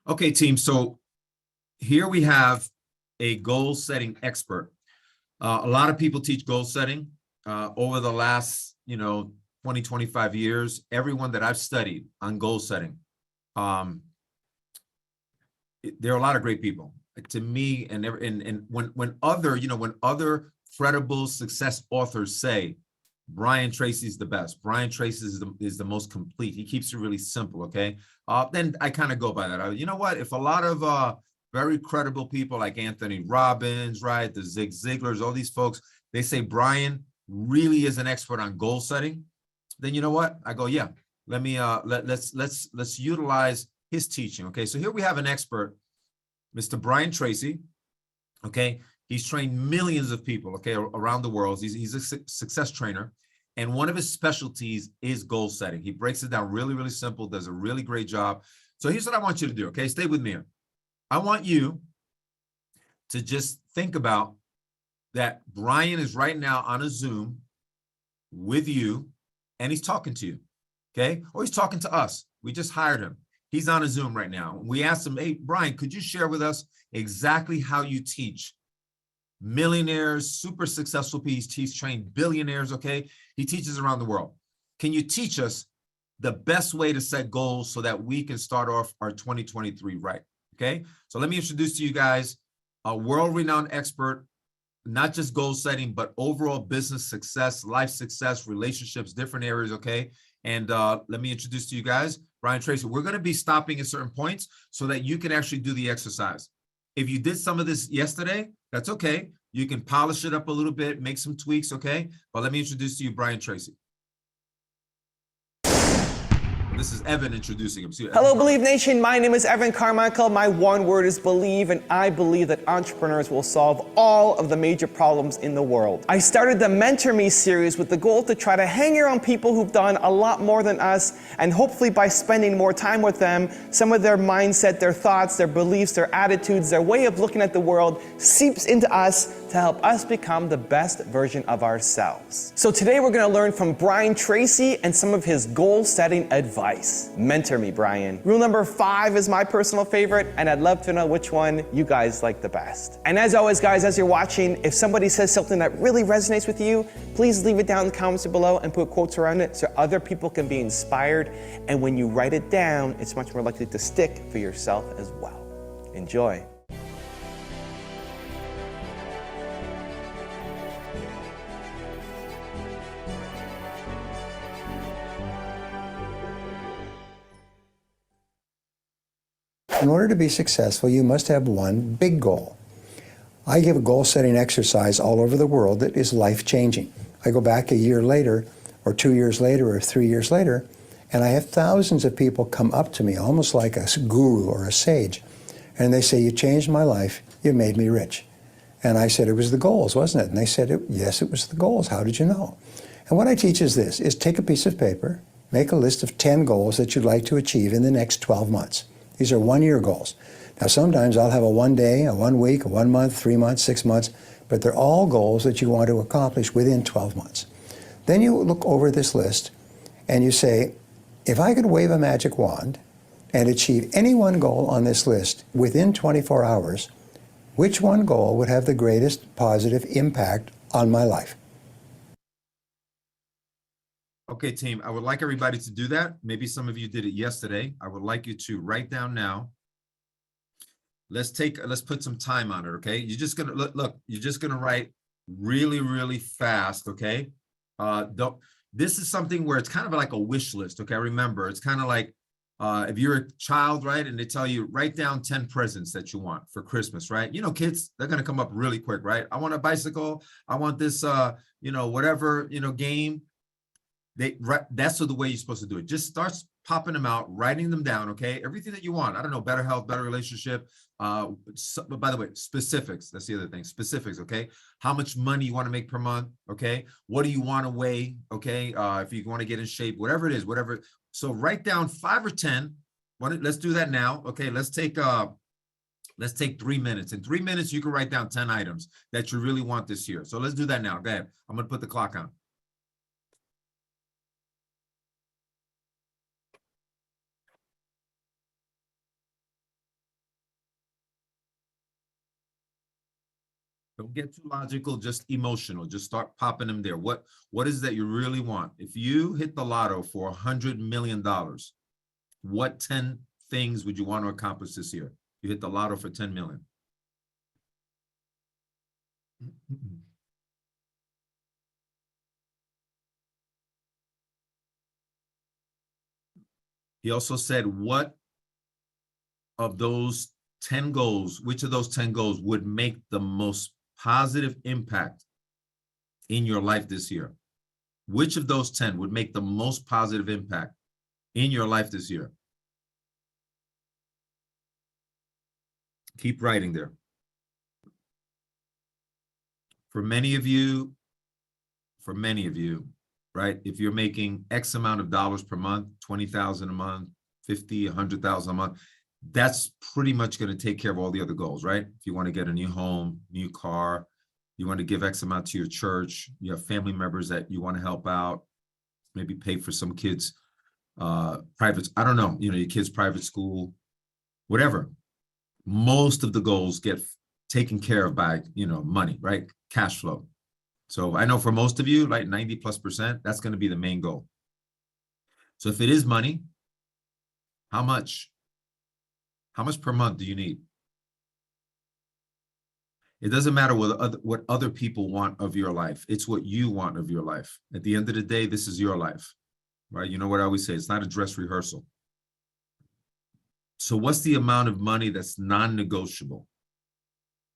Okay, team. So here we have a goal setting expert. A lot of people teach goal setting over the last, 20, 25 years. Everyone that I've studied on goal setting, there are a lot of great people. To me, and when other credible success authors say Brian Tracy's the best, Brian Tracy is the most complete, he keeps it really simple, okay? Then I kind of go by that. You know what? If a lot of very credible people like Anthony Robbins, right, the Zig Ziglars, all these folks, they say Brian really is an expert on goal setting, then you know what? I go, yeah, let me let's utilize his teaching. Okay, so here we have an expert, Mr. Brian Tracy. Okay, he's trained millions of people, okay, around the world. He's a success trainer, and one of his specialties is goal setting. He breaks it down really, really simple, does a really great job. So here's what I want you to do, okay? Stay with me here. I want you to just think about that Brian is right now on a Zoom with you, and he's talking to you, okay? Or he's talking to us. We just hired him. He's on a Zoom right now. We asked him, hey, Brian, could you share with us exactly how you teach millionaires, super successful people? He's trained billionaires, okay? He teaches around the world. Can you teach us the best way to set goals so that we can start off our 2023 right, okay? So let me introduce to you guys a world-renowned expert, not just goal setting, but overall business success, life success, relationships, different areas, okay? And let me introduce to you guys, Brian Tracy. We're gonna be stopping at certain points so that you can actually do the exercise. If you did some of this yesterday, that's okay. You can polish it up a little bit, make some tweaks, okay? But let me introduce to you Brian Tracy. This is Evan introducing him. Hello, Believe Nation. My name is Evan Carmichael. My one word is believe, and I believe that entrepreneurs will solve all of the major problems in the world. I started the Mentor Me series with the goal to try to hang around people who've done a lot more than us, and hopefully by spending more time with them, some of their mindset, their thoughts, their beliefs, their attitudes, their way of looking at the world seeps into us to help us become the best version of ourselves. So today we're going to learn from Brian Tracy and some of his goal-setting advice. Mentor me, Brian. Rule number 5 is my personal favorite, and I'd love to know which one you guys like the best. And as always, guys, as you're watching, if somebody says something that really resonates with you, please leave it down in the comments below and put quotes around it so other people can be inspired. And when you write it down, it's much more likely to stick for yourself as well. Enjoy. In order to be successful, you must have one big goal. I give a goal-setting exercise all over the world that is life-changing. I go back a year later, or 2 years later, or 3 years later, and I have thousands of people come up to me, almost like a guru or a sage, and they say, you changed my life, you made me rich. And I said, it was the goals, wasn't it? And they said, yes, it was the goals. How did you know? And what I teach is this, is take a piece of paper, make a list of 10 goals that you'd like to achieve in the next 12 months. These are one-year goals. Now, sometimes I'll have a 1 day, a 1 week, a 1 month, 3 months, 6 months, but they're all goals that you want to accomplish within 12 months. Then you look over this list and you say, if I could wave a magic wand and achieve any one goal on this list within 24 hours, which one goal would have the greatest positive impact on my life? Okay, team, I would like everybody to do that. Maybe some of you did it yesterday. I would like you to write down now. Let's put some time on it, okay? You're just gonna look, you're just gonna write really, really fast, okay? This is something where it's kind of like a wish list, okay? Remember, it's kind of like if you're a child, right? And they tell you, write down 10 presents that you want for Christmas, right? You know, kids, they're gonna come up really quick, right? I want a bicycle, I want this, whatever, game. That's the way you're supposed to do it. Just start popping them out, writing them down, okay? Everything that you want. I don't know, better health, better relationship. By the way, specifics. That's the other thing. Specifics, okay? How much money you want to make per month, okay? What do you want to weigh, okay? If you want to get in shape, whatever it is, whatever. So write down 5 or 10. Let's do that now, okay? Let's take 3 minutes. In 3 minutes, you can write down 10 items that you really want this year. So let's do that now. Go ahead. I'm going to put the clock on. Don't get too logical, just emotional. Just start popping them there. What is that you really want? If you hit the lotto for $100 million, what 10 things would you want to accomplish this year? You hit the lotto for 10 million. He also said, what of those 10 goals, which of those 10 goals would make the most positive impact in your life this year? Which of those 10 would make the most positive impact in your life this year? Keep writing there. For many of you, right? If you're making X amount of dollars per month, 20,000 a month, 50, 100,000 a month, that's pretty much going to take care of all the other goals, right? If you want to get a new home, new car, you want to give X amount to your church, you have family members that you want to help out, maybe pay for some kids' private, I don't know, your kids' private school, whatever. Most of the goals get taken care of by, money, right? Cash flow. So I know for most of you, like 90+%, that's going to be the main goal. So if it is money, how much? How much per month do you need? It doesn't matter what other people want of your life. It's what you want of your life. At the end of the day, this is your life, right? You know what I always say? It's not a dress rehearsal. So what's the amount of money that's non-negotiable?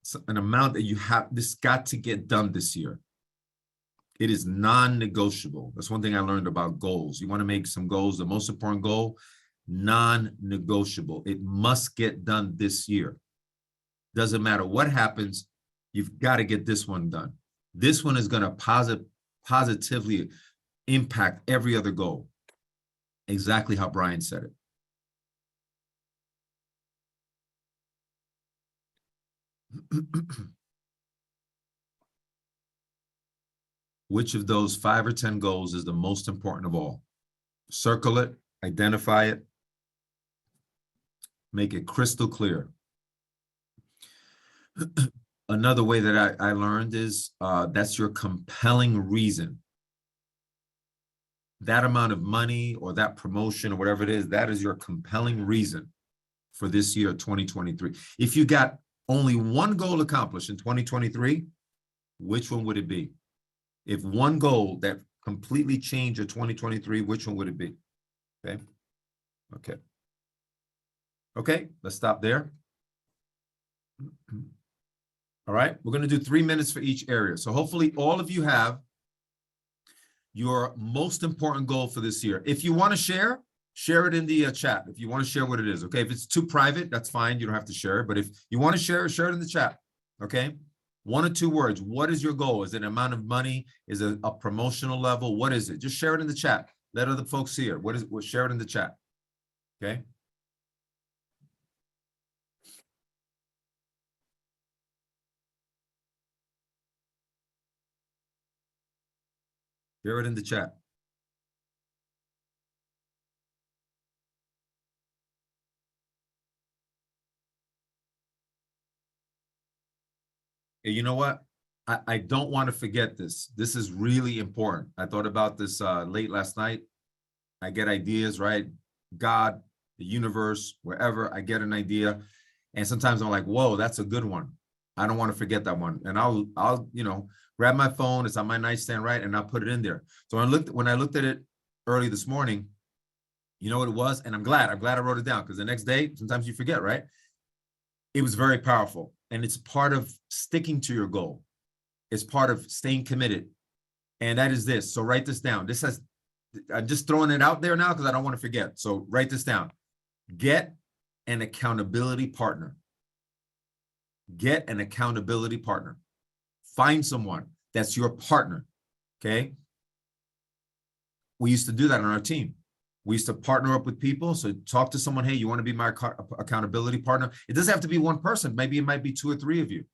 It's an amount that you have, this got to get done this year. It is non-negotiable. That's one thing I learned about goals. You want to make some goals. The most important goal, non-negotiable. It must get done this year. Doesn't matter what happens, you've got to get this one done. This one is going to positively impact every other goal. Exactly how Brian said it. Which of those 5 or 10 goals is the most important of all? Circle it, identify it, make it crystal clear. Another way that I learned is that's your compelling reason. That amount of money or that promotion or whatever it is, that is your compelling reason for this year, 2023. If you got only one goal accomplished in 2023, which one would it be? If one goal that completely changed your 2023, which one would it be? Okay. Okay. Okay, let's stop there. All right, we're going to do 3 minutes for each area. So hopefully all of you have your most important goal for this year. If you want to share it in the chat. If you want to share what it is, okay? If it's too private, that's fine. You don't have to share it. But if you want to share it in the chat, okay? 1 or 2 words. What is your goal? Is it an amount of money? Is it a promotional level? What is it? Just share it in the chat. Let other folks see it. What is it? Share it in the chat, okay? Share it in the chat. Hey, you know what? I don't want to forget this. This is really important. I thought about this late last night. I get ideas, right? God, the universe, wherever I get an idea. And sometimes I'm like, whoa, that's a good one. I don't want to forget that one. And I'll grab my phone. It's on my nightstand, right? And I'll put it in there. So when I looked at it early this morning, you know what it was? And I'm glad I wrote it down, because the next day, sometimes you forget, right? It was very powerful. And it's part of sticking to your goal. It's part of staying committed. And that is this. So write this down. I'm just throwing it out there now because I don't want to forget. So write this down. Get an accountability partner. Get an accountability partner. Find someone that's your partner, okay? We used to do that on our team. We used to partner up with people. So talk to someone, hey, you want to be my accountability partner? It doesn't have to be one person. Maybe it might be 2 or 3 of you,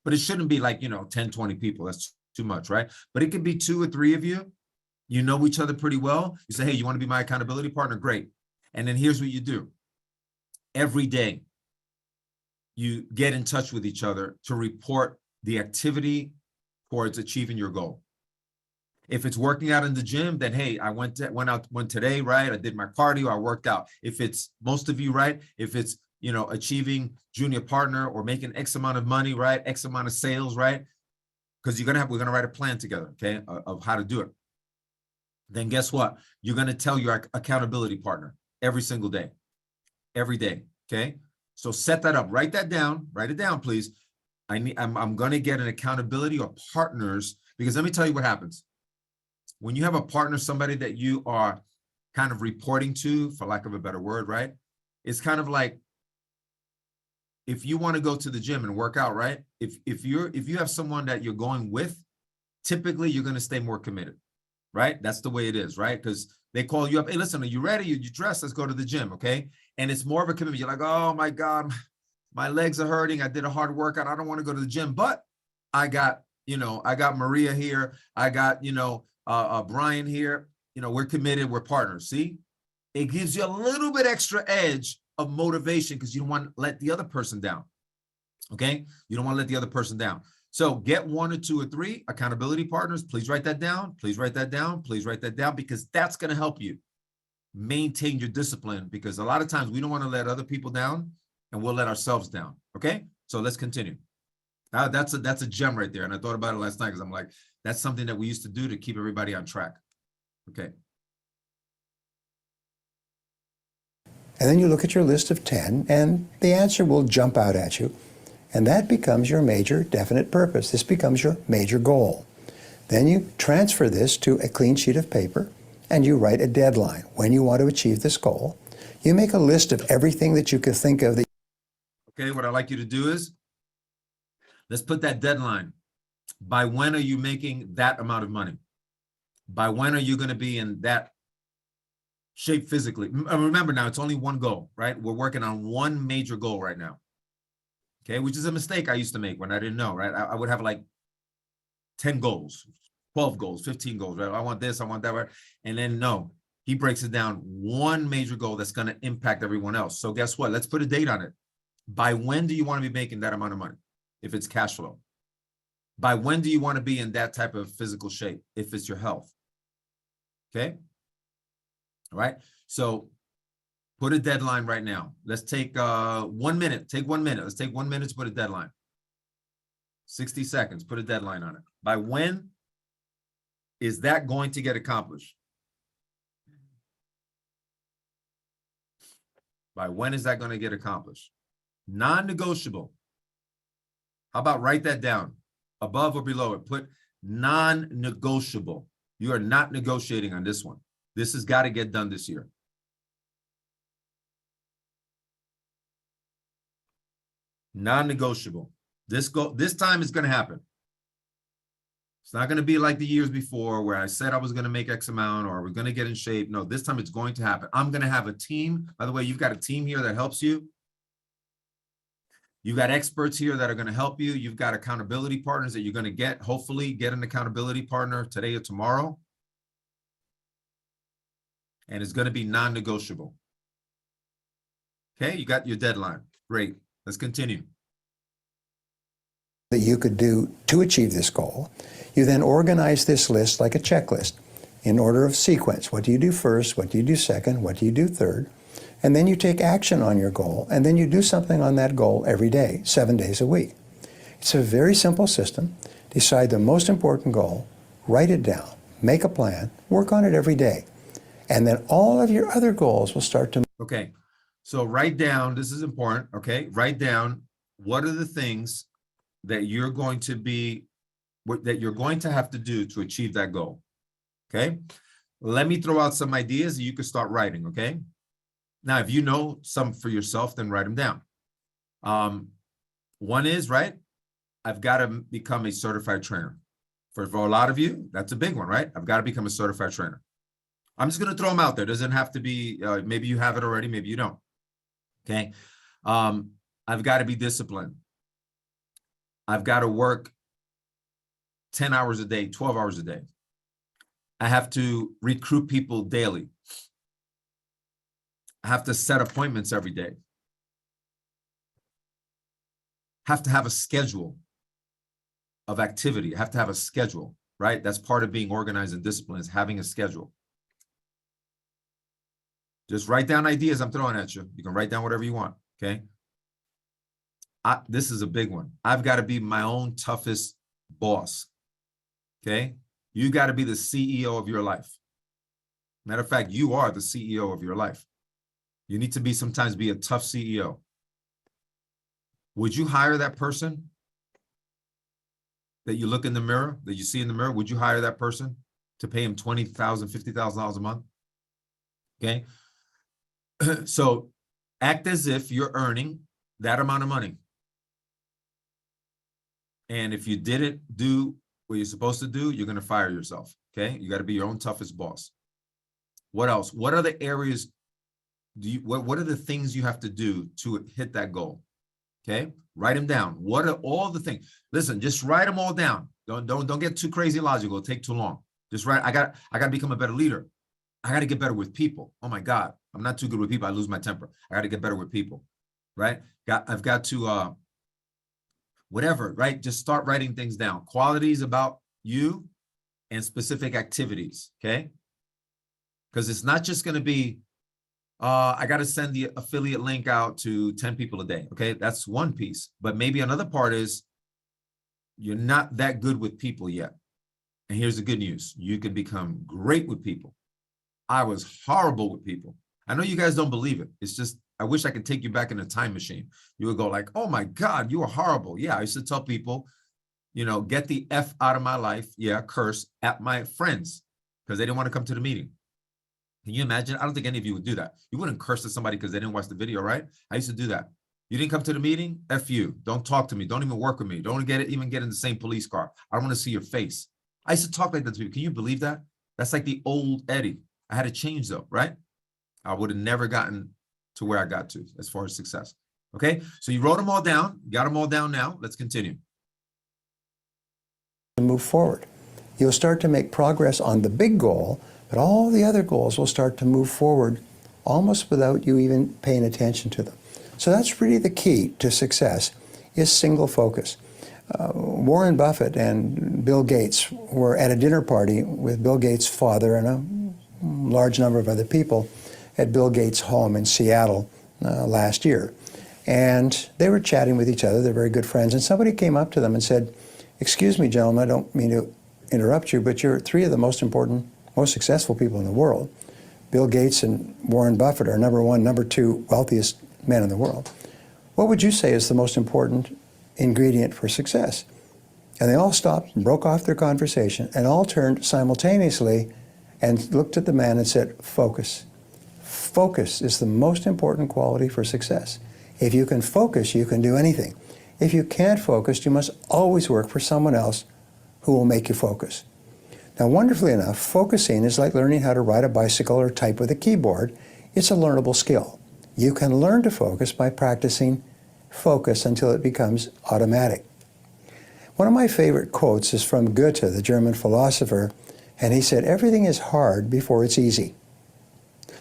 but it shouldn't be like, 10, 20 people. That's too much, right? But it could be 2 or 3 of you. You know each other pretty well. You say, hey, you want to be my accountability partner? Great. And then here's what you do. Every day, you get in touch with each other to report the activity towards achieving your goal. If it's working out in the gym, then hey, I went today, right? I did my cardio, I worked out. If it's most of you, right? If it's, you know, achieving junior partner or making X amount of money, right? X amount of sales, right? Because we're gonna write a plan together, okay, of how to do it. Then guess what? You're gonna tell your accountability partner every single day, every day, okay? So set that up, write that down, write it down, please. I'm gonna get an accountability or partners, because let me tell you what happens. When you have a partner, somebody that you are kind of reporting to, for lack of a better word, right? It's kind of like if you want to go to the gym and work out, right? If you have someone that you're going with, typically you're going to stay more committed, right? That's the way it is, right? Because they call you up, hey, listen, are you ready? You dressed? Let's go to the gym, okay? And it's more of a commitment. You're like, oh my God, my legs are hurting. I did a hard workout. I don't want to go to the gym, but I got Maria here. I got, Brian here. We're committed. We're partners. See, it gives you a little bit extra edge of motivation because you don't want to let the other person down. Okay. You don't want to let the other person down. So get 1 or 2 or 3 accountability partners. Please write that down. Please write that down. Please write that down, because that's going to help you maintain your discipline, because a lot of times we don't want to let other people down and we'll let ourselves down. Okay. So let's continue. That's a gem right there. And I thought about it last night because I'm like, that's something that we used to do to keep everybody on track. Okay. And then you look at your list of 10, and the answer will jump out at you. And that becomes your major definite purpose. This becomes your major goal. Then you transfer this to a clean sheet of paper, and you write a deadline when you want to achieve this goal. You make a list of everything that you could think of. Okay, what I'd like you to do is, let's put that deadline. By when are you making that amount of money? By when are you going to be in that shape physically? Remember now, it's only one goal, right? We're working on one major goal right now. Okay, which is a mistake I used to make when I didn't know, right? I would have like 10 goals, 12 goals, 15 goals, right? I want this, I want that, right? And then no, he breaks it down, one major goal that's going to impact everyone else. So guess what? Let's put a date on it. By when do you want to be making that amount of money? If it's cash flow. By when do you want to be in that type of physical shape? If it's your health. Okay. All right. So put a deadline right now. Let's take 1 minute. Take 1 minute. Let's take 1 minute to put a deadline. 60 seconds. Put a deadline on it. By when is that going to get accomplished? By when is that going to get accomplished? Non-negotiable. How about write that down above or below it? Put non-negotiable. You are not negotiating on this one. This has got to get done this year. Non-negotiable. This time is going to happen. It's not going to be like the years before where I said I was going to make X amount or we're going to get in shape. No, this time it's going to happen. I'm going to have a team. By the way, you've got a team here that helps you. You've got experts here that are going to help you. You've got accountability partners that you're going to hopefully get an accountability partner today or tomorrow. And it's going to be non-negotiable. Okay, you got your deadline. Great. Let's continue. That you could do to achieve this goal. You then organize this list like a checklist in order of sequence. What do you do first? What do you do second? What do you do third? And then you take action on your goal, and then you do something on that goal every day, 7 days a week. It's a very simple system. Decide the most important goal, write it down, make a plan, work on it every day. And then all of your other goals will start to... Okay, so write down, this is important, okay? Write down what are the things that you're going to have to do to achieve that goal, okay? Let me throw out some ideas and you can start writing, okay? Now, if you know some for yourself, then write them down. One is, right, I've got to become a certified trainer. For a lot of you, that's a big one, right? I've got to become a certified trainer. I'm just going to throw them out there. It doesn't have to be, maybe you have it already, maybe you don't. Okay. I've got to be disciplined. I've got to work 10 hours a day, 12 hours a day. I have to recruit people daily. I have to set appointments every day. Have to have a schedule. of activity. I have to have a schedule, right? That's part of being organized and disciplined, is having a schedule. Just write down ideas I'm throwing at you. You can write down whatever you want, okay? This is a big one. I've got to be my own toughest boss, okay? You got to be the CEO of your life. Matter of fact, you are the CEO of your life. You need to sometimes be a tough CEO. Would you hire that person that you look in the mirror, that you see in the mirror? Would you hire that person to pay him $20,000, $50,000 a month? Okay. So act as if you're earning that amount of money. And if you didn't do what you're supposed to do, you're going to fire yourself. Okay. You got to be your own toughest boss. What else? What are the areas what are the things you have to do to hit that goal? Okay. Write them down. What are all the things? Listen, just write them all down. Don't get too crazy logical. It'll take too long. Just write. I got to become a better leader. I got to get better with people. Oh my God. I'm not too good with people. I lose my temper. I got to get better with people. Right. I've got to, whatever, right? Just start writing things down. Qualities about you and specific activities. Okay. Because it's not just going to be, I got to send the affiliate link out to 10 people a day. Okay. That's one piece. But maybe another part is you're not that good with people yet. And here's the good news. You can become great with people. I was horrible with people. I know you guys don't believe it. It's just, I wish I could take you back in a time machine. You would go like, oh my God, you were horrible. Yeah. I used to tell people, get the F out of my life. Yeah. Curse at my friends because they didn't want to come to the meeting. Can you imagine? I don't think any of you would do that. You wouldn't curse at somebody because they didn't watch the video, right? I used to do that. You didn't come to the meeting? F you. Don't talk to me. Don't even work with me. Don't even get in the same police car. I don't want to see your face. I used to talk like that to people. Can you believe that? That's like the old Eddie. I had to change though, right? I would have never gotten to where I got to as far as success. Okay, so you wrote them all down. You got them all down now. Let's continue. Move forward. You'll start to make progress on the big goal, but all the other goals will start to move forward almost without you even paying attention to them. So that's really the key to success, is single focus. Warren Buffett and Bill Gates were at a dinner party with Bill Gates' father and a large number of other people at Bill Gates' home in Seattle last year. And they were chatting with each other. They're very good friends. And somebody came up to them and said, "Excuse me, gentlemen, I don't mean to interrupt you, but you're three of the most important, most successful people in the world. Bill Gates and Warren Buffett are number one, number two wealthiest men in the world. What would you say is the most important ingredient for success?" And they all stopped and broke off their conversation and all turned simultaneously and looked at the man and said, "Focus. Focus is the most important quality for success. If you can focus, you can do anything. If you can't focus, you must always work for someone else who will make you focus." Now, wonderfully enough, focusing is like learning how to ride a bicycle or type with a keyboard. It's a learnable skill. You can learn to focus by practicing focus until it becomes automatic. One of my favorite quotes is from Goethe, the German philosopher, and he said, "Everything is hard before it's easy."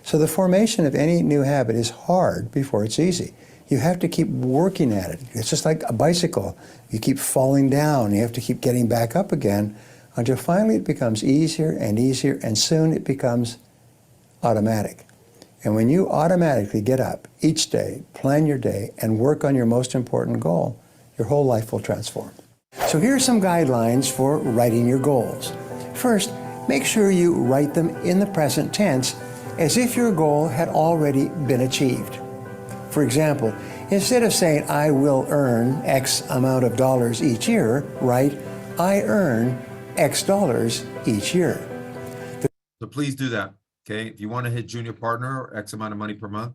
So the formation of any new habit is hard before it's easy. You have to keep working at it. It's just like a bicycle. You keep falling down. You have to keep getting back up again until finally it becomes easier and easier, and soon it becomes automatic. And when you automatically get up each day, plan your day, and work on your most important goal, your whole life will transform. So here are some guidelines for writing your goals. First, make sure you write them in the present tense as if your goal had already been achieved. For example, instead of saying, "I will earn X amount of dollars each year," write, "I earn X dollars each year." So please do that. Okay. If you want to hit junior partner or X amount of money per month,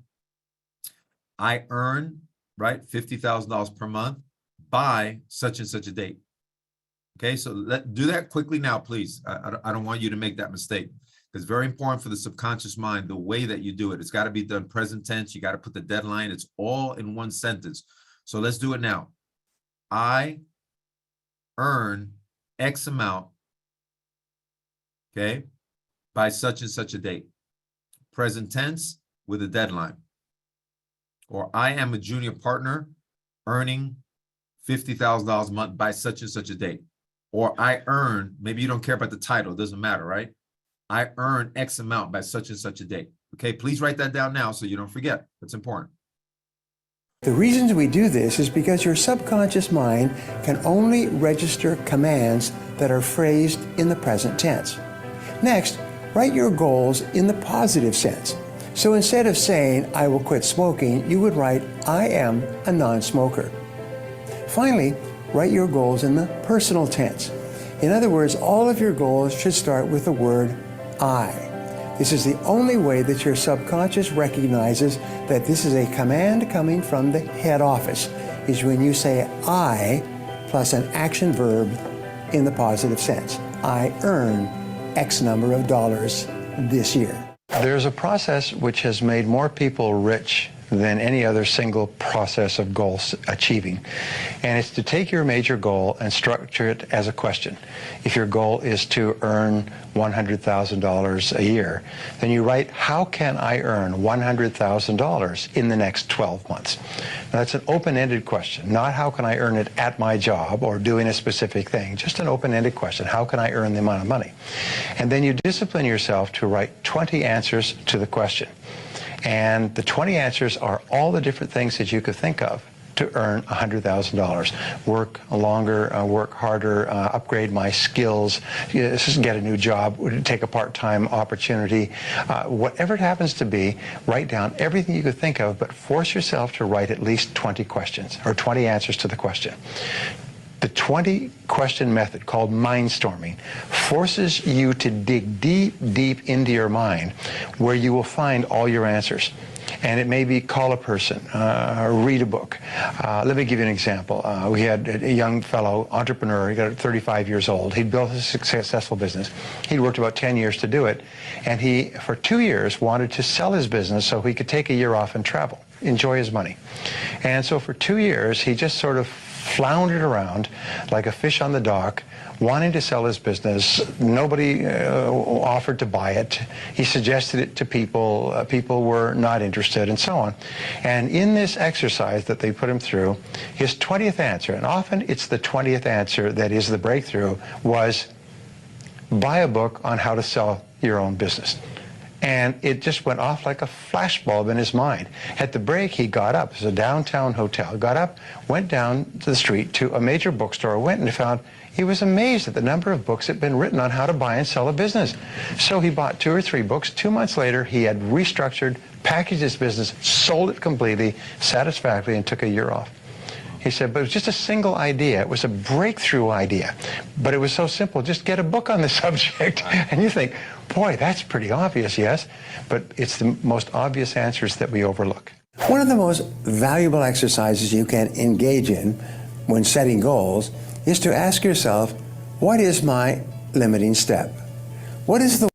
I earn, right, $50,000 per month by such and such a date. Okay. So do that quickly now, please. I don't want you to make that mistake. It's very important for the subconscious mind, the way that you do it. It's got to be done present tense. You got to put the deadline. It's all in one sentence. So let's do it now. I earn X amount, okay, by such and such a date. Present tense with a deadline. Or I am a junior partner earning $50,000 a month by such and such a date. or I earn, maybe you don't care about the title, it doesn't matter, right? I earn X amount by such and such a date. Okay, please write that down now so you don't forget. That's important. The reasons we do this is because your subconscious mind can only register commands that are phrased in the present tense. Next, write your goals in the positive sense. So instead of saying, I will quit smoking, you would write, I am a non-smoker. Finally, write your goals in the personal tense. In other words, all of your goals should start with the word I. This is the only way that your subconscious recognizes that this is a command coming from the head office, is when you say I plus an action verb in the positive sense. I earn X number of dollars this year. There's a process which has made more people rich than any other single process of goal achieving. And it's to take your major goal and structure it as a question. If your goal is to earn $100,000 a year, then you write, how can I earn $100,000 in the next 12 months? Now, that's an open-ended question, not how can I earn it at my job or doing a specific thing, just an open-ended question, how can I earn the amount of money? And then you discipline yourself to write 20 answers to the question. And the 20 answers are all the different things that you could think of to earn $100,000. Work longer, work harder, upgrade my skills, get a new job, take a part-time opportunity. Whatever it happens to be, write down everything you could think of, but force yourself to write at least 20 questions, or 20 answers to the question. The 20-question method, called Mindstorming, forces you to dig deep, deep into your mind where you will find all your answers. And it may be call a person, read a book. Let me give you an example. We had a young fellow, entrepreneur, he got 35 years old. He'd built a successful business. He'd worked about 10 years to do it. And he, for 2 years, wanted to sell his business so he could take a year off and travel, enjoy his money. And so for 2 years, he just sort of floundered around like a fish on the dock, wanting to sell his business. Nobody offered to buy it. He suggested it to people. People were not interested, and so on. And in this exercise that they put him through, his 20th answer, and often it's the 20th answer that is the breakthrough, was buy a book on how to sell your own business. And it just went off like a flashbulb in his mind. At the break, he got up. It was a downtown hotel. Got up, went down to the street to a major bookstore, went and found, he was amazed at the number of books that had been written on how to buy and sell a business. So he bought 2 or 3 books. 2 months later, he had restructured, packaged his business, sold it completely, satisfactorily, and took a year off. He said, but it was just a single idea. It was a breakthrough idea. But it was so simple. Just get a book on the subject. And you think, boy, that's pretty obvious, yes. But it's the most obvious answers that we overlook. One of the most valuable exercises you can engage in when setting goals is to ask yourself, what is my limiting step? What is the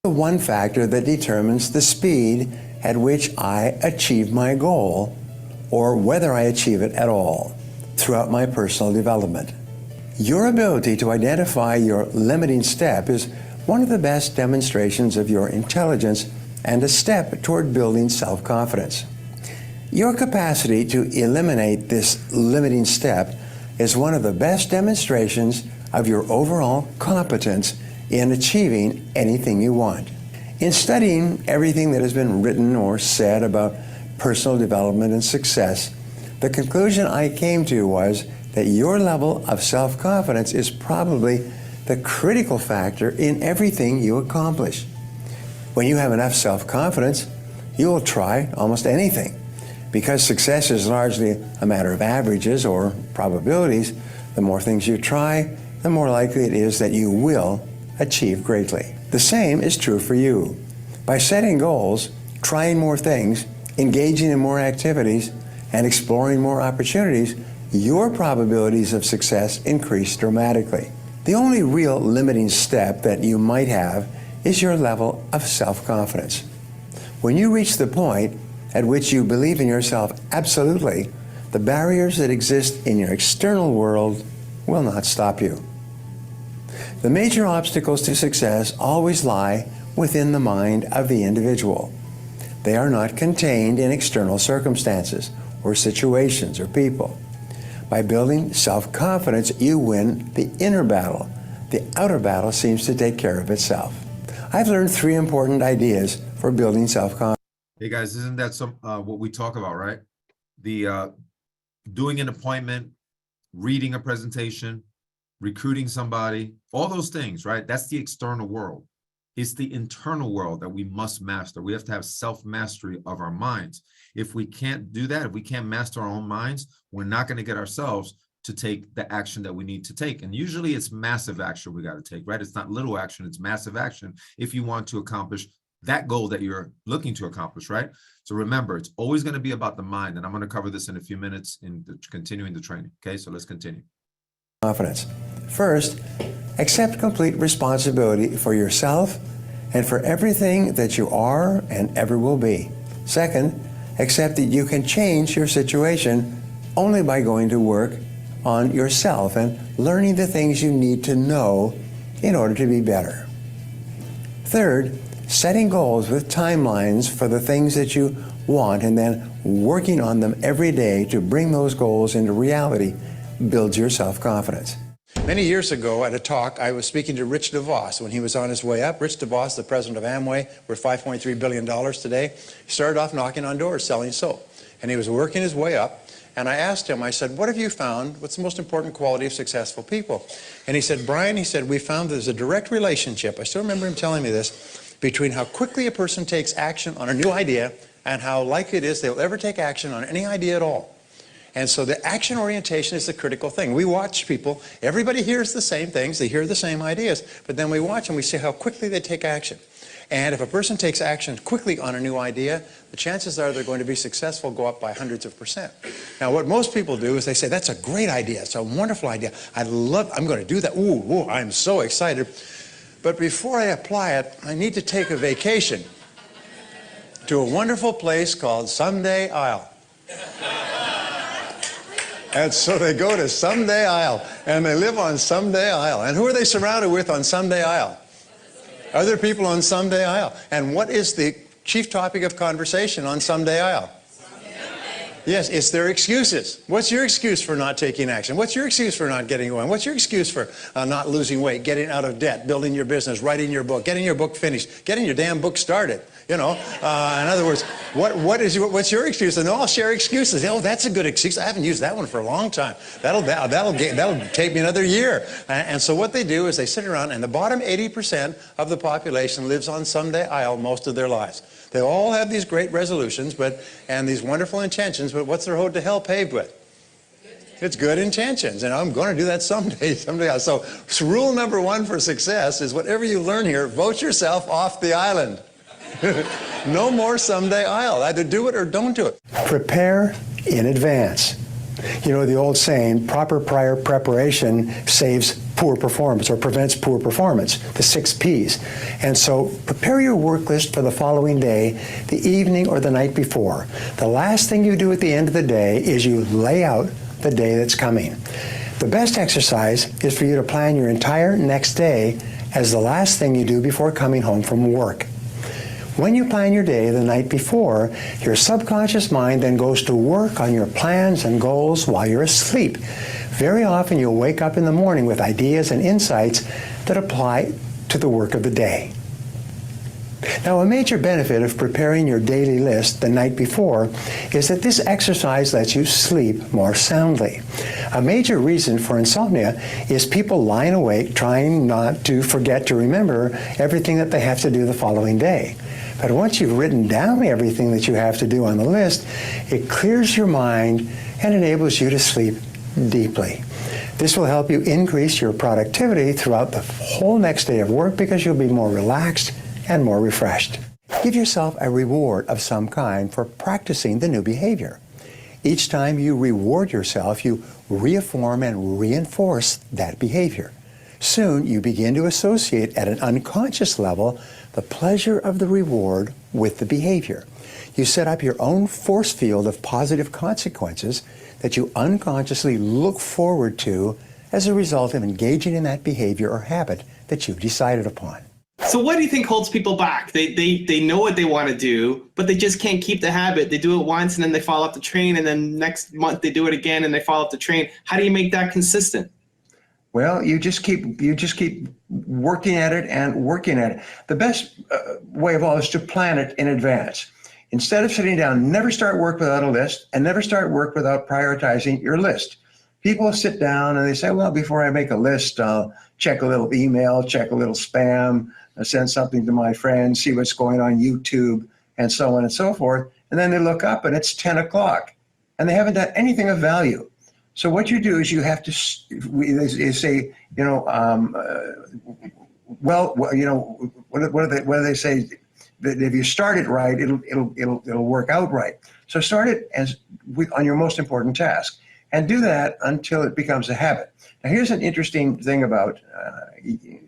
one factor that determines the speed at which I achieve my goal, or whether I achieve it at all throughout my personal development? Your ability to identify your limiting step is one of the best demonstrations of your intelligence and a step toward building self-confidence. Your capacity to eliminate this limiting step is one of the best demonstrations of your overall competence in achieving anything you want. In studying everything that has been written or said about personal development and success, the conclusion I came to was that your level of self-confidence is probably the critical factor in everything you accomplish. When you have enough self-confidence, you will try almost anything. Because success is largely a matter of averages or probabilities, the more things you try, the more likely it is that you will achieve greatly. The same is true for you. By setting goals, trying more things, engaging in more activities, and exploring more opportunities, your probabilities of success increase dramatically. The only real limiting step that you might have is your level of self-confidence. When you reach the point at which you believe in yourself absolutely, the barriers that exist in your external world will not stop you. The major obstacles to success always lie within the mind of the individual. They are not contained in external circumstances or situations or people, By building self-confidence, you win the inner battle. The outer battle seems to take care of itself. I've learned 3 important ideas for building self-confidence. Hey guys, isn't that some what we talk about, right? The doing an appointment, reading a presentation, recruiting somebody, all those things, right? That's the external world. It's the internal world that we must master. We have to have self-mastery of our minds. If we can't do that, if we can't master our own minds, we're not going to get ourselves to take the action that we need to take. And usually it's massive action we got to take, right? It's not little action, it's massive action if you want to accomplish that goal that you're looking to accomplish, right? So remember, it's always going to be about the mind. And I'm going to cover this in a few minutes in continuing the training. Okay, so let's continue. Confidence. First, accept complete responsibility for yourself and for everything that you are and ever will be. Second, accept that you can change your situation only by going to work on yourself and learning the things you need to know in order to be better. Third, setting goals with timelines for the things that you want and then working on them every day to bring those goals into reality builds your self-confidence. Many years ago at a talk, I was speaking to Rich DeVos when he was on his way up. Rich DeVos, the president of Amway, worth $5.3 billion today. He started off knocking on doors selling soap. And he was working his way up. And I asked him, I said, what have you found? What's the most important quality of successful people? And he said, Brian, he said, we found there's a direct relationship, I still remember him telling me this, between how quickly a person takes action on a new idea and how likely it is they'll ever take action on any idea at all. And so the action orientation is the critical thing. We watch people, everybody hears the same things, they hear the same ideas, but then we watch and we see how quickly they take action. And if a person takes action quickly on a new idea, the chances are they're going to be successful go up by hundreds of %. Now what most people do is they say, that's a great idea, it's a wonderful idea, I'm going to do that, ooh, I'm so excited. But before I apply it, I need to take a vacation to a wonderful place called Someday Isle. And so they go to Someday Isle, and they live on Someday Isle. And who are they surrounded with on Someday Isle? Other people on Someday Isle. And what is the chief topic of conversation on Someday Isle? Yes, it's their excuses. What's your excuse for not taking action? What's your excuse for not getting going? What's your excuse for not losing weight, getting out of debt, building your business, writing your book, getting your book finished, getting your damn book started? You know, in other words, what's your excuse? And I'll share excuses. Oh, that's a good excuse. I haven't used that one for a long time. That'll take me another year. And so what they do is they sit around, and the bottom 80% of the population lives on Someday Isle most of their lives. They all have these great resolutions, and these wonderful intentions, but what's their road to hell paved with? It's good intentions, and I'm going to do that someday. So rule number 1 for success is whatever you learn here, vote yourself off the island. No more Someday Isle. Either do it or don't do it. Prepare in advance. You know the old saying, proper prior preparation saves poor performance or prevents poor performance, the 6 Ps. And so prepare your work list for the following day, the evening or the night before. The last thing you do at the end of the day is you lay out the day that's coming. The best exercise is for you to plan your entire next day as the last thing you do before coming home from work. When you plan your day the night before, your subconscious mind then goes to work on your plans and goals while you're asleep. Very often you'll wake up in the morning with ideas and insights that apply to the work of the day. Now, a major benefit of preparing your daily list the night before is that this exercise lets you sleep more soundly. A major reason for insomnia is people lying awake trying not to forget to remember everything that they have to do the following day. But once you've written down everything that you have to do on the list, it clears your mind and enables you to sleep deeply. This will help you increase your productivity throughout the whole next day of work because you'll be more relaxed and more refreshed. Give yourself a reward of some kind for practicing the new behavior. Each time you reward yourself, you reaffirm and reinforce that behavior. Soon, you begin to associate at an unconscious level the pleasure of the reward with the behavior. You set up your own force field of positive consequences that you unconsciously look forward to as a result of engaging in that behavior or habit that you've decided upon. So what do you think holds people back? They know what they want to do, but they just can't keep the habit. They do it once and then they fall off the train, and then next month they do it again and they fall off the train. How do you make that consistent? Well, you just keep working at it and working at it. The best way of all is to plan it in advance. Instead of sitting down, never start work without a list, and never start work without prioritizing your list. People sit down and they say, well, before I make a list, I'll check a little email, check a little spam, send something to my friends, see what's going on YouTube, and so on and so forth. And then they look up and it's 10 o'clock and they haven't done anything of value. So what you do is you have to they say, what do they say? That if you start it right, it'll work out right. So start it on your most important task, and do that until it becomes a habit. Now, here's an interesting thing about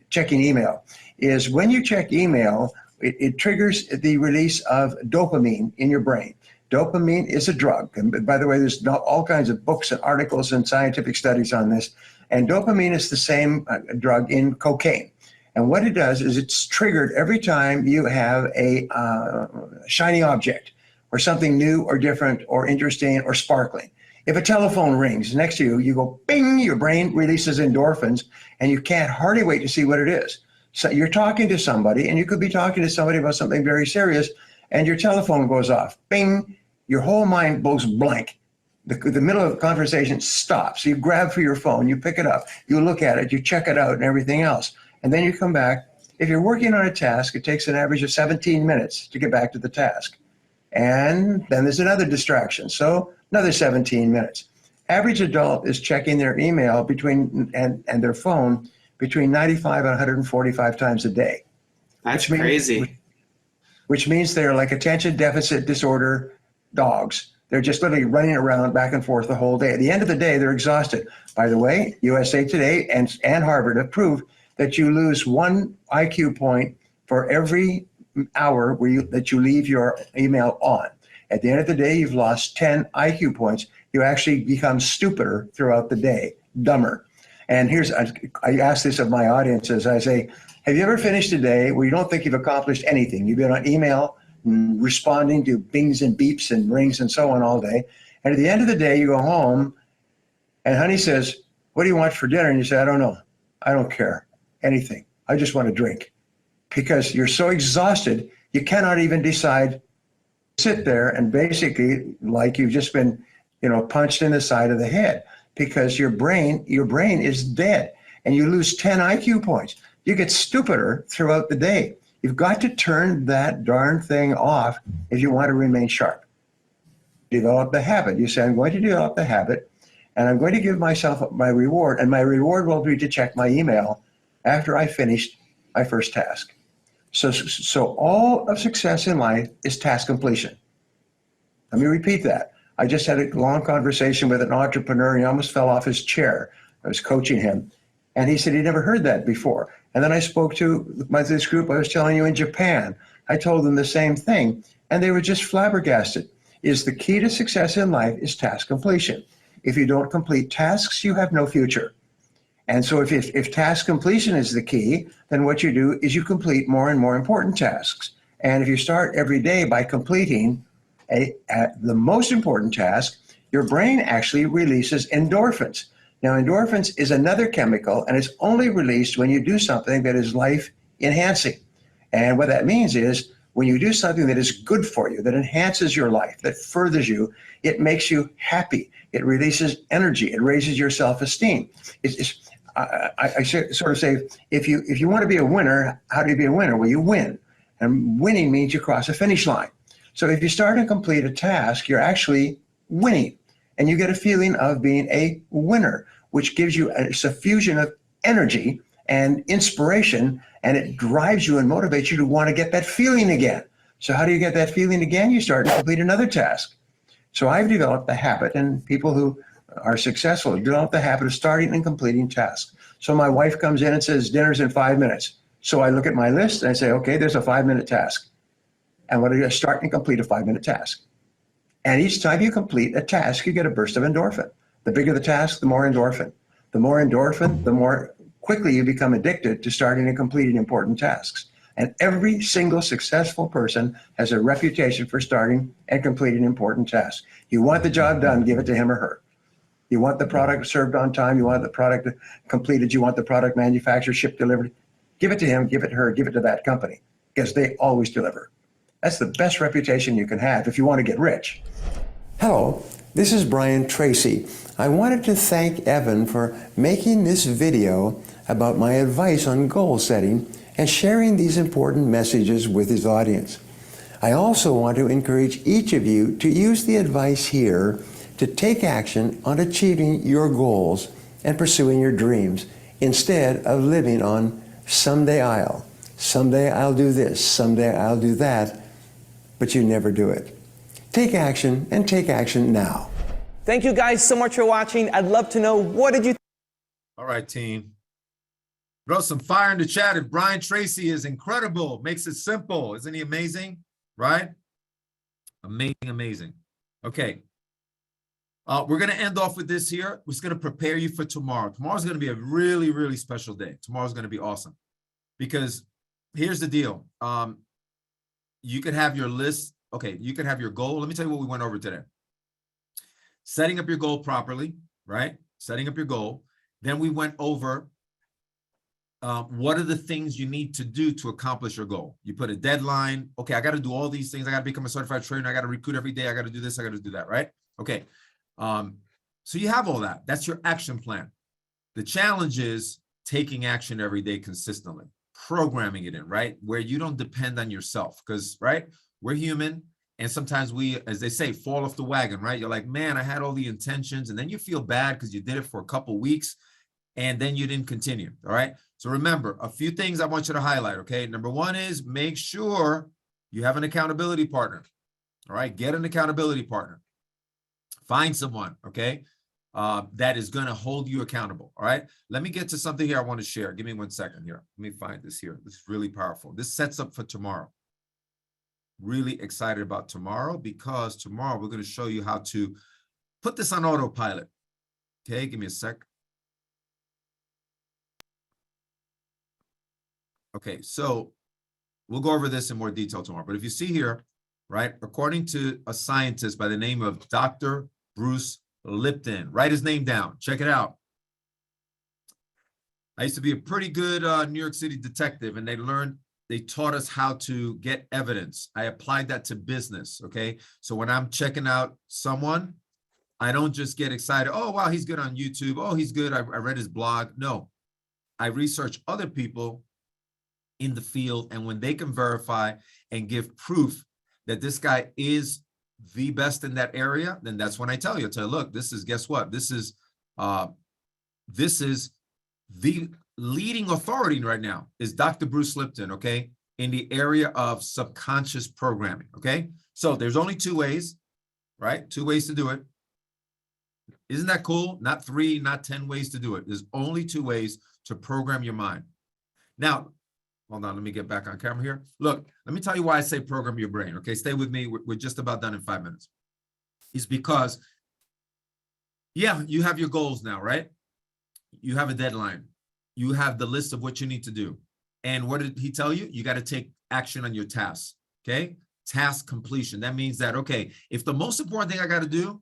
checking email: is when you check email, it triggers the release of dopamine in your brain. Dopamine is a drug, and by the way, there's all kinds of books and articles and scientific studies on this. And dopamine is the same drug in cocaine. And what it does is it's triggered every time you have a shiny object or something new or different or interesting or sparkling. If a telephone rings next to you, you go bing, your brain releases endorphins, and you can't hardly wait to see what it is. So you're talking to somebody, and you could be talking to somebody about something very serious, and your telephone goes off, bing, your whole mind goes blank. The middle of the conversation stops. You grab for your phone, you pick it up, you look at it, you check it out and everything else. And then you come back. If you're working on a task, it takes an average of 17 minutes to get back to the task. And then there's another distraction. So another 17 minutes. Average adult is checking their email and their phone between 95 and 145 times a day. That's crazy. Which means they're like attention deficit disorder dogs. They're just literally running around back and forth the whole day. At the end of the day, they're exhausted. By the way, USA Today and Harvard have proved that you lose 1 IQ point for every hour that you leave your email on. At the end of the day, you've lost 10 IQ points. You actually become stupider throughout the day, dumber. And I ask this of my audiences. I say, have you ever finished a day where you don't think you've accomplished anything? You've been on email, responding to bings and beeps and rings and so on all day. And at the end of the day, you go home and honey says, what do you want for dinner? And you say, I don't know. I don't care. Anything. I just want to drink. Because you're so exhausted, you cannot even decide. Sit there and basically like you've just been, punched in the side of the head, because your brain is dead and you lose 10 IQ points. You get stupider throughout the day. You've got to turn that darn thing off if you want to remain sharp. Develop the habit. You say, I'm going to develop the habit and I'm going to give myself my reward, and my reward will be to check my email after I finished my first task. So all of success in life is task completion. Let me repeat that. I just had a long conversation with an entrepreneur, and he almost fell off his chair. I was coaching him, and he said he'd never heard that before. And then I spoke to this group I was telling you in Japan. I told them the same thing, and they were just flabbergasted. Is the key to success in life is task completion. If you don't complete tasks, you have no future. And so if task completion is the key, then what you do is you complete more and more important tasks. And if you start every day by completing the most important task, your brain actually releases endorphins. Now, endorphins is another chemical, and it's only released when you do something that is life-enhancing. And what that means is when you do something that is good for you, that enhances your life, that furthers you, it makes you happy. It releases energy. It raises your self-esteem. I sort of say, if you want to be a winner, how do you be a winner? Well, you win. And winning means you cross a finish line. So if you start and complete a task, you're actually winning. And you get a feeling of being a winner, which gives you a suffusion of energy and inspiration, and it drives you and motivates you to want to get that feeling again. So how do you get that feeling again? You start to complete another task. So I've developed the habit, and people who are successful have developed the habit of starting and completing tasks. So my wife comes in and says, dinner's in 5 minutes. So I look at my list and I say, okay, there's a 5-minute task. And what do you start and complete a 5-minute task? And each time you complete a task, you get a burst of endorphin. The bigger the task, the more endorphin. The more endorphin, the more quickly you become addicted to starting and completing important tasks. And every single successful person has a reputation for starting and completing important tasks. You want the job done, give it to him or her. You want the product served on time, you want the product completed, you want the product manufactured, shipped, delivered. Give it to him, give it to her, give it to that company, because they always deliver. That's the best reputation you can have if you want to get rich. Hello, this is Brian Tracy. I wanted to thank Evan for making this video about my advice on goal setting and sharing these important messages with his audience. I also want to encourage each of you to use the advice here to take action on achieving your goals and pursuing your dreams instead of living on someday I'll. Someday I'll do this, someday I'll do that, but you never do it. Take action and take action now. Thank you guys so much for watching. I'd love to know, what did you All right, team. Throw some fire in the chat if Brian Tracy is incredible. Makes it simple. Isn't he amazing? Right? Amazing, amazing. Okay. We're going to end off with this here. We're just going to prepare you for tomorrow. Tomorrow's going to be a really, really special day. Tomorrow's going to be awesome. Because here's the deal. You could have your list. Okay, you could have your goal. Let me tell you what we went over today. Setting up your goal properly, right? Setting up your goal. Then we went over what are the things you need to do to accomplish your goal. You put a deadline. Okay, I got to do all these things. I got to become a certified trainer. I got to recruit every day. I got to do this. I got to do that, right? Okay. So you have all that. That's your action plan. The challenge is taking action every day consistently, programming it in, right? Where you don't depend on yourself because, right? We're human. And sometimes we, as they say, fall off the wagon, right? You're like, man, I had all the intentions. And then you feel bad because you did it for a couple weeks and then you didn't continue. All right. So remember, a few things I want you to highlight. Okay. Number one is make sure you have an accountability partner. All right. Get an accountability partner. Find someone. Okay. That is going to hold you accountable. All right. Let me get to something here I want to share. Give me 1 second here. Let me find this here. This is really powerful. This sets up for tomorrow. Really excited about tomorrow because tomorrow we're going to show you how to put this on autopilot. Okay, give me a sec. Okay, so we'll go over this in more detail tomorrow. But if you see here, right, according to a scientist by the name of Dr. Bruce Lipton, write his name down. Check it out. I used to be a pretty good New York City detective, and they taught us how to get evidence. I applied that to business, okay? So when I'm checking out someone, I don't just get excited, oh, wow, he's good on YouTube. Oh, he's good, I read his blog. No, I research other people in the field, and when they can verify and give proof that this guy is the best in that area, then that's when I tell you, look, this is, guess what? This is the leading authority right now is Dr. Bruce Lipton, okay, in the area of subconscious programming, okay? So there's only 2 ways, right? 2 ways to do it. Isn't that cool? Not 3, not 10 ways to do it. There's only 2 ways to program your mind. Now, hold on, let me get back on camera here. Look, let me tell you why I say program your brain, okay? Stay with me. We're just about done in 5 minutes. It's because, yeah, you have your goals now, right? You have a deadline. You have the list of what you need to do. And what did he tell you? You got to take action on your tasks, okay? Task completion. That means that, okay, if the most important thing I got to do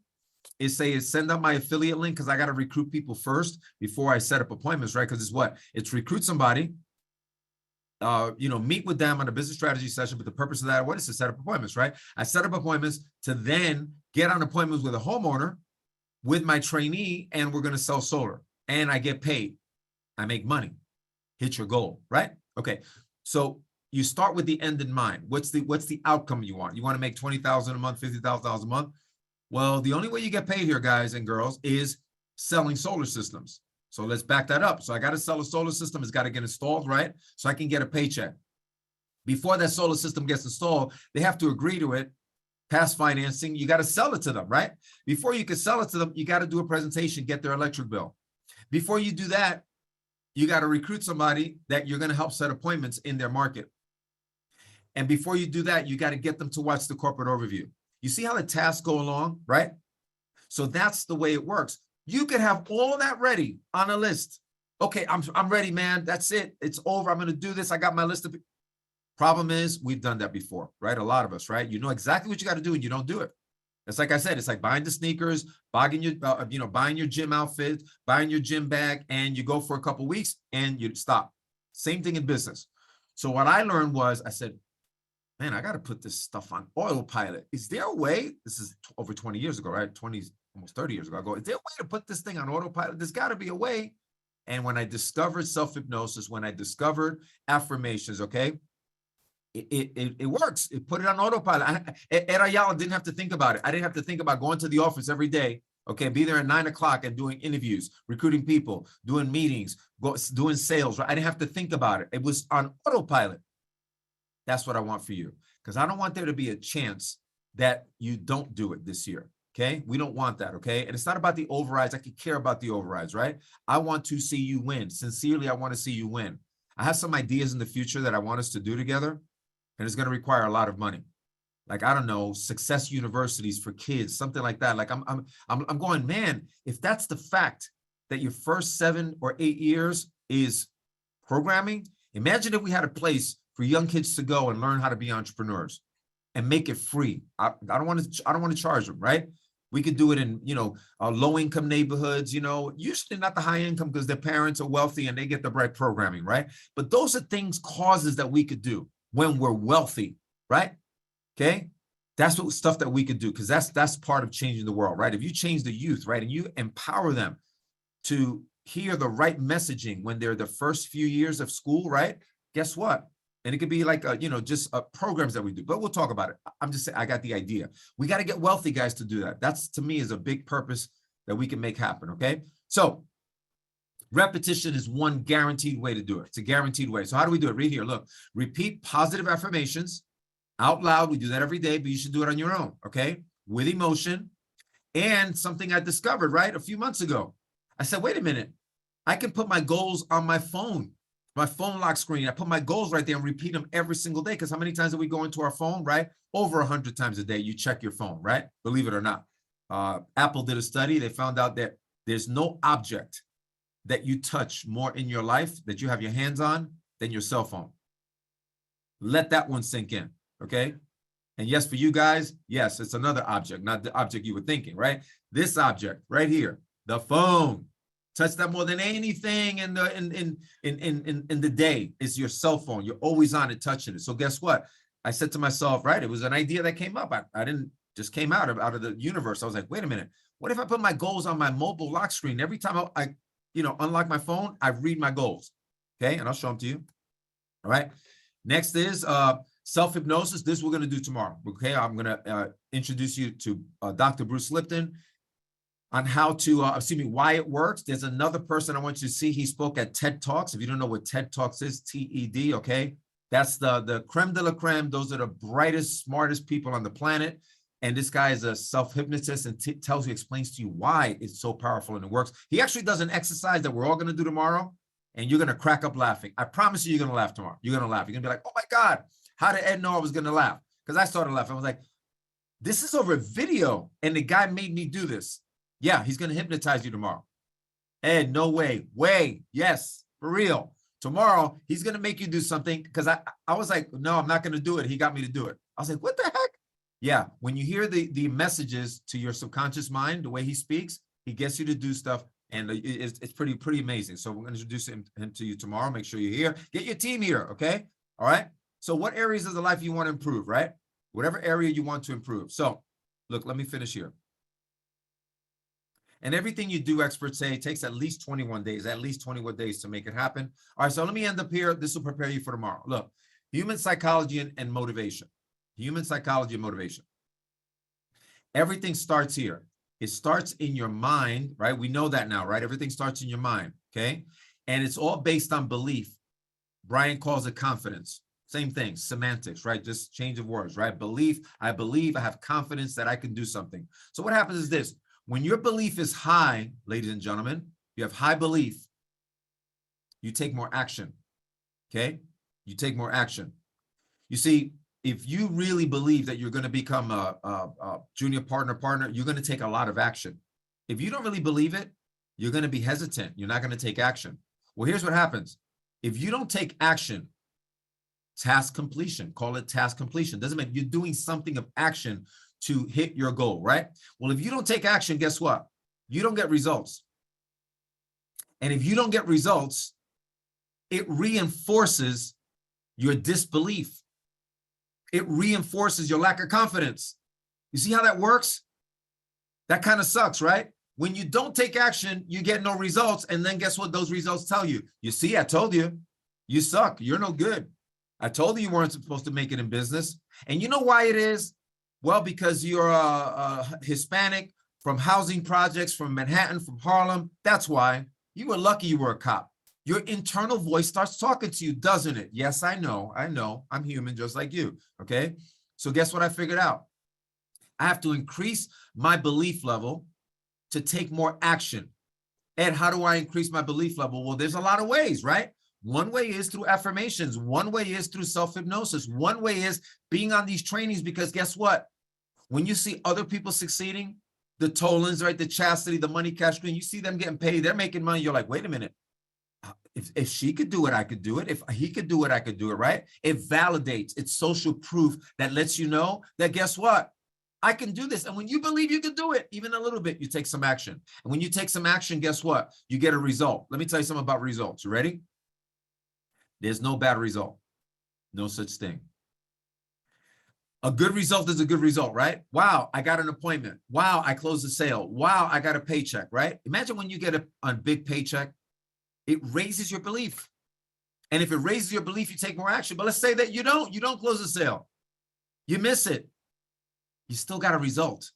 is send out my affiliate link because I got to recruit people first before I set up appointments, right? Because it's what? It's recruit somebody, meet with them on a business strategy session, but the purpose of that, what is to set up appointments, right? I set up appointments to then get on appointments with a homeowner, with my trainee, and we're going to sell solar. And I get paid. I make money. Hit your goal, right? Okay. So you start with the end in mind. What's the outcome you want? You want to make $20,000 a month, $50,000 a month? Well, the only way you get paid here, guys and girls, is selling solar systems. So let's back that up. So I got to sell a solar system. It's got to get installed, right? So I can get a paycheck. Before that solar system gets installed, they have to agree to it, pass financing. You got to sell it to them, right? Before you can sell it to them, you got to do a presentation, get their electric bill. Before you do that, you got to recruit somebody that you're going to help set appointments in their market. And before you do that, you got to get them to watch the corporate overview. You see how the tasks go along, right? So that's the way it works. You could have all that ready on a list. Okay, I'm ready, man. That's it. It's over. I'm going to do this. I got my list of. Problem is, we've done that before, right? A lot of us, right? You know exactly what you got to do and you don't do it. It's like I said, it's like buying the sneakers, buying your, buying your gym outfit, buying your gym bag, and you go for a couple weeks and you stop. Same thing in business. So what I learned was, I said, man, I got to put this stuff on autopilot. Is there a way? This is over 20 years ago, right? 20, almost 30 years ago. I go, is there a way to put this thing on autopilot? There's got to be a way. And when I discovered self-hypnosis, when I discovered affirmations, okay, it works. It put it on autopilot. Ed Ayala didn't have to think about it. I didn't have to think about going to the office every day, okay, be there at 9 o'clock and doing interviews, recruiting people, doing meetings, doing sales, right? I didn't have to think about it. It was on autopilot. That's what I want for you, because I don't want there to be a chance that you don't do it this year, okay? We don't want that, okay? And it's not about the overrides. I could care about the overrides, right? I want to see you win. Sincerely, I want to see you win. I have some ideas in the future that I want us to do together, and it's going to require a lot of money. Like, I don't know, success universities for kids, something like that. Like I'm going, man, if that's the fact that your first 7 or 8 years is programming, imagine if we had a place for young kids to go and learn how to be entrepreneurs and make it free. I don't want to charge them, right? We could do it in, low income neighborhoods, usually not the high income because their parents are wealthy and they get the right programming, right? But those are things, causes that we could do when we're wealthy, right? Okay. That's what stuff that we could do, because that's part of changing the world, right? If you change the youth, right, and you empower them to hear the right messaging when they're the first few years of school, right? Guess what? And it could be like, just programs that we do, but we'll talk about it. I'm just saying, I got the idea. We got to get wealthy guys to do that. That's, to me, is a big purpose that we can make happen. Okay. So repetition is one guaranteed way to do it. It's a guaranteed way. So how do we do it? Right here. Look, repeat positive affirmations out loud. We do that every day, but you should do it on your own. Okay. With emotion. And something I discovered, right, a few months ago. I said, wait a minute. I can put my goals on my phone lock screen. I put my goals right there and repeat them every single day. Because how many times do we go into our phone, right? Over 100 times a day, you check your phone, right? Believe it or not. Apple did a study. They found out that there's no object that you touch more in your life that you have your hands on than your cell phone. Let that one sink in, okay? And yes, for you guys, yes, it's another object, not the object you were thinking, right? This object right here, the phone. Touch that more than anything in the day is your cell phone. You're always on it, touching it. So guess what? I said to myself, right? It was an idea that came up. I didn't just came out of the universe. I was like, wait a minute. What if I put my goals on my mobile lock screen? Every time I unlock my phone, I read my goals. Okay, and I'll show them to you. All right. Next is self-hypnosis. This we're going to do tomorrow. Okay, I'm going to introduce you to Dr. Bruce Lipton on how to, why it works. There's another person I want you to see. He spoke at TED Talks. If you don't know what TED Talks is, TED, okay? That's the creme de la creme. Those are the brightest, smartest people on the planet. And this guy is a self-hypnotist and tells you, explains to you why it's so powerful and it works. He actually does an exercise that we're all going to do tomorrow, and you're going to crack up laughing. I promise you're going to laugh tomorrow. You're going to laugh. You're going to be like, oh my God, how did Ed know I was going to laugh? Because I started laughing. I was like, this is over video, and the guy made me do this. Yeah, he's going to hypnotize you tomorrow. Ed, no way. Yes, for real. Tomorrow, he's going to make you do something, because I was like, no, I'm not going to do it. He got me to do it. I was like, what the heck? Yeah, when you hear the messages to your subconscious mind, the way he speaks, he gets you to do stuff, and it's pretty amazing. So we're going to introduce him to you tomorrow. Make sure you're here. Get your team here, okay? All right? So what areas of the life you want to improve, right? Whatever area you want to improve. So, look, let me finish here. And everything you do, experts say, takes at least 21 days to make it happen. All right, so let me end up here. This will prepare you for tomorrow. Look, human psychology and motivation. Human psychology and motivation. Everything starts here. It starts in your mind, right? We know that now, right? Everything starts in your mind, okay? And it's all based on belief. Brian calls it confidence. Same thing, semantics, right? Just change of words, right? Belief, I believe, I have confidence that I can do something. So what happens is this. When your belief is high, ladies and gentlemen, you have high belief, you take more action, okay? You take more action. You see, if you really believe that you're going to become a junior partner, you're going to take a lot of action. If you don't really believe it, you're going to be hesitant. You're not going to take action. Well, here's what happens. If you don't take action, Task completion, call it task completion. Doesn't mean you're doing something of action to hit your goal, right? Well, if you don't take action, guess what? You don't get results. And if you don't get results, it reinforces your disbelief. It reinforces your lack of confidence. You see how that works? That kind of sucks, right? When you don't take action, you get no results. And then guess what those results tell you? You see, I told you, you suck. You're no good. I told you weren't supposed to make it in business. And you know why it is? Well, because you're a Hispanic from housing projects, from Manhattan, from Harlem. That's why. You were lucky you were a cop. Your internal voice starts talking to you, doesn't it? Yes, I know. I'm human just like you, okay? So guess what I figured out? I have to increase my belief level to take more action. Ed, how do I increase my belief level? Well, there's a lot of ways, right? One way is through affirmations. One way is through self-hypnosis. One way is being on these trainings, because guess what? When you see other people succeeding, the Tolans, right, the Chastity, the Money Cash Green, you see them getting paid, they're making money. You're like, wait a minute. If she could do it, I could do it. If he could do it, I could do it, right? It validates. It's social proof that lets you know that guess what? I can do this. And when you believe you can do it, even a little bit, you take some action. And when you take some action, guess what? You get a result. Let me tell you something about results. You ready? There's no bad result. No such thing. A good result is a good result, right? Wow, I got an appointment. Wow, I closed a sale. Wow, I got a paycheck, right? Imagine when you get a big paycheck, it raises your belief. And if it raises your belief, you take more action. But let's say that you don't close the sale. You miss it. You still got a result.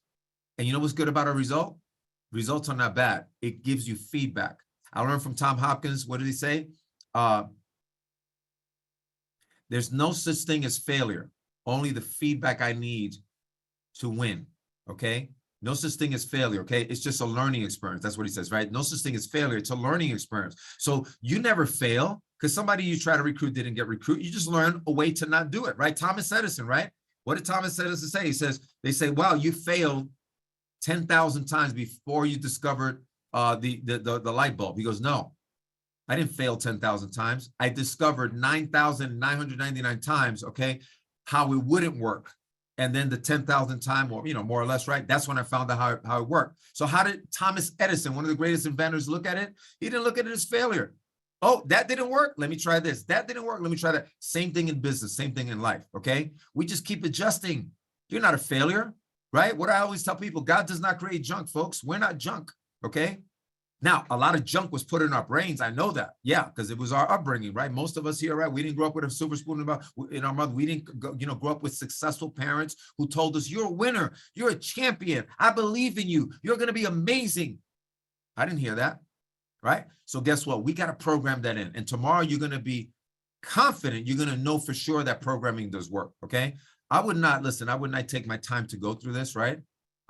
And you know what's good about a result? Results are not bad. It gives you feedback. I learned from Tom Hopkins. What did he say? There's no such thing as failure. Only the feedback I need to win. Okay? No such thing as failure, okay? It's just a learning experience. That's what he says, right? No such thing as failure. It's a learning experience. So you never fail because somebody you try to recruit didn't get recruited. You just learn a way to not do it, right? Thomas Edison, right? What did Thomas Edison say? He says, they say, wow, you failed 10,000 times before you discovered the light bulb. He goes, no, I didn't fail 10,000 times. I discovered 9,999 times, okay, how it wouldn't work. And then the 10,000th time, or, more or less, right? That's when I found out how it worked. So how did Thomas Edison, one of the greatest inventors, look at it? He didn't look at it as failure. Oh, that didn't work. Let me try this. That didn't work. Let me try that. Same thing in business, same thing in life, okay? We just keep adjusting. You're not a failure, right? What I always tell people, God does not create junk, folks. We're not junk, okay? Now, a lot of junk was put in our brains. I know that. Yeah, because it was our upbringing, right? Most of us here, right? We didn't grow up with a silver spoon in our mouth. We didn't, grow up with successful parents who told us, you're a winner. You're a champion. I believe in you. You're going to be amazing. I didn't hear that, right? So guess what? We got to program that in. And tomorrow you're going to be confident. You're going to know for sure that programming does work, okay? I would not take my time to go through this, right?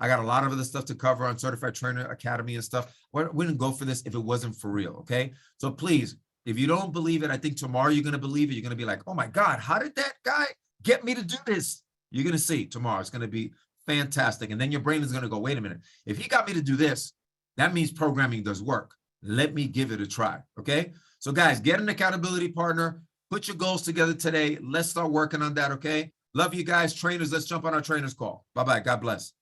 I got a lot of other stuff to cover on Certified Trainer Academy and stuff. We wouldn't go for this if it wasn't for real, okay? So please, if you don't believe it, I think tomorrow you're going to believe it. You're going to be like, oh my God, how did that guy get me to do this? You're going to see tomorrow. It's going to be fantastic. And then your brain is going to go, wait a minute. If he got me to do this, that means programming does work. Let me give it a try, okay? So guys, get an accountability partner. Put your goals together today. Let's start working on that, okay? Love you guys, trainers. Let's jump on our trainers call. Bye-bye. God bless.